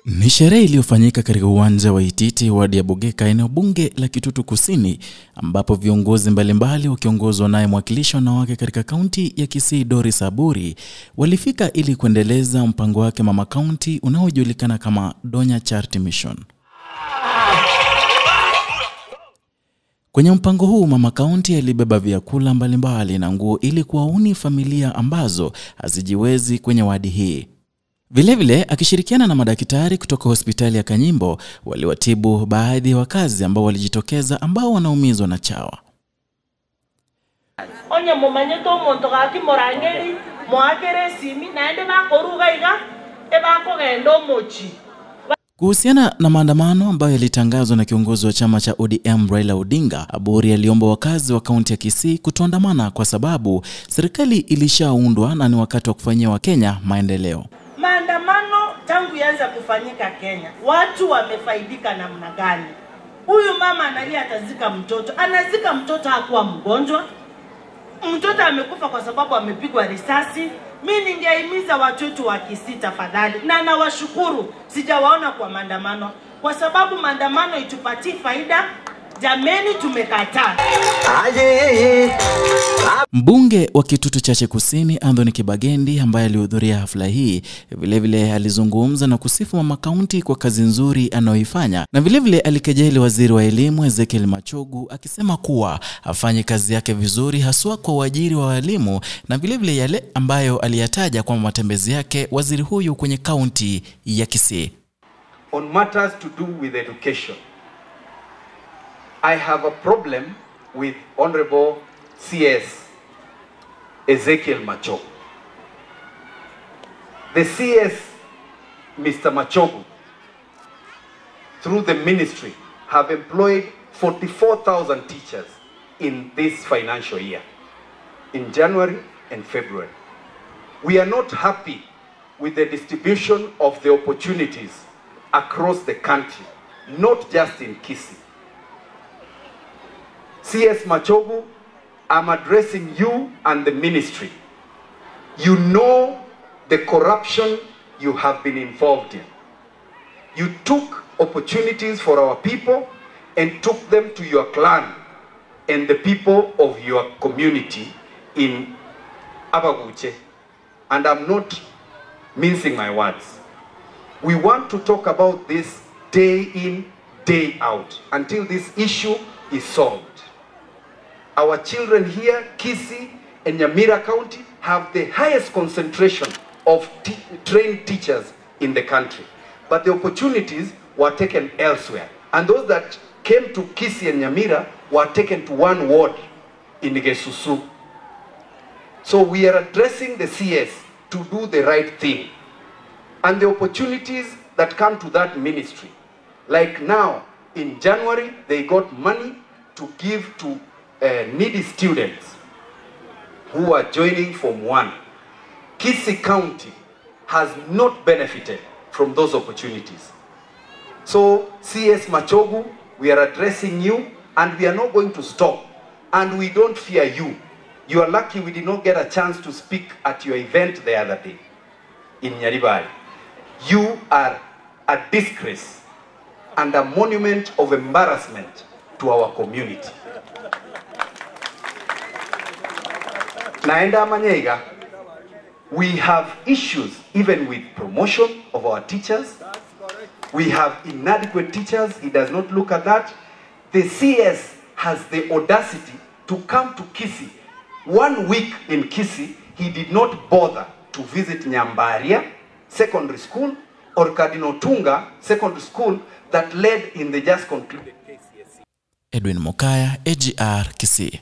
Ni sherehe iliyofanyika katika uwanja wa Ititi wadi ya Bugeka, eneo bunge la Kitutu Kusini, ambapo viongozi mbalimbali wakiongozwa naye mwakilishi wanawake katika kaunti ya Kisii Doris Aburi walifika ili kuendeleza mpango wake mama kaunti unaojulikana kama Donya Charity Mission. Kwenye mpango huu mama kaunti alibeba vyakula mbalimbali na nguo ili kuwauni familia ambazo hazijiwezi kwenye wadi hii. Vilevile akishirikiana na madaktari kutoka hospitali ya Kanyimbo waliwatibu baadhi ya wakazi ambao walijitokeza ambao wanaumizwa na chawa. Onye mumanyeto omonto gaki morangeri moagere simi naende bakoruga iga ebakogenda omochi. Kuhusiana na maandamano ambayo yalitangazwa na kiongozi wa chama cha ODM Raila Odinga, Aburi aliomba wakazi wa kaunti ya Kisii kutoandamana kwa sababu serikali ilishaundwa na ni wakati wa kufanyia Wakenya maendeleo. Maandamano tangu yaanza kufanyika Kenya, watu wamefaidika namna gani? Huyu mama analia atazika mtoto, anazika mtoto hakuwa mgonjwa. Mtoto amekufa kwa sababu amepigwa risasi. Mimi ningehimiza watu wetu wa Kisii tafadhali, na nawashukuru sijawaona kwa maandamano kwa sababu maandamano itupatie faida. Jameni, tumekataa. Mbunge wa Kitutu Chache Kusini Anthony Kibagendi ambaye alihudhuria hafla hii vilevile alizungumza na kusifu mama kaunti kwa kazi nzuri anayoifanya, na vilevile alikejeli waziri wa elimu Ezekiel Machogu akisema kuwa afanye kazi yake vizuri haswa kwa uajiri wa walimu, na vilevile yale ambayo aliyataja kwa matembezi yake waziri huyu kwenye kaunti ya Kisii. On matters to do with education, I have a problem with Honorable CS Ezekiel Machogu. The CS, Mr. Machogu, through the ministry, have employed 44,000 teachers in this financial year, in January and February. We are not happy with the distribution of the opportunities across the country, not just in Kisii. CS Machogu, I'm addressing you and the ministry. You know the corruption you have been involved in. You took opportunities for our people and took them to your clan and the people of your community in Abagusii. And I'm not mincing my words. We want to talk about this day in, day out, until this issue is solved. Our children here, Kisii and Nyamira County, have the highest concentration of trained teachers in the country. But the opportunities were taken elsewhere. And those that came to Kisii and Nyamira were taken to one ward in Gesusu. So we are addressing the CS to do the right thing. And the opportunities that come to that ministry, like now in January, they got money to give to needy students who are joining Form 1. Kisii County has not benefited from those opportunities. So, CS Machogu, we are addressing you and we are not going to stop. And we don't fear you. You are lucky we did not get a chance to speak at your event the other day in Nyaribari. You are a disgrace and a monument of embarrassment to our community. Naenda Manyega, we have issues even with promotion of our teachers. We have inadequate teachers. He does not look at that. The CS has the audacity to come to Kisii. 1 week in Kisii, he did not bother to visit Nyambaria Secondary School or Cardinal Tunga Secondary School that led in the just concluded KCSE. Edwin Mokaya, Agr Kisii.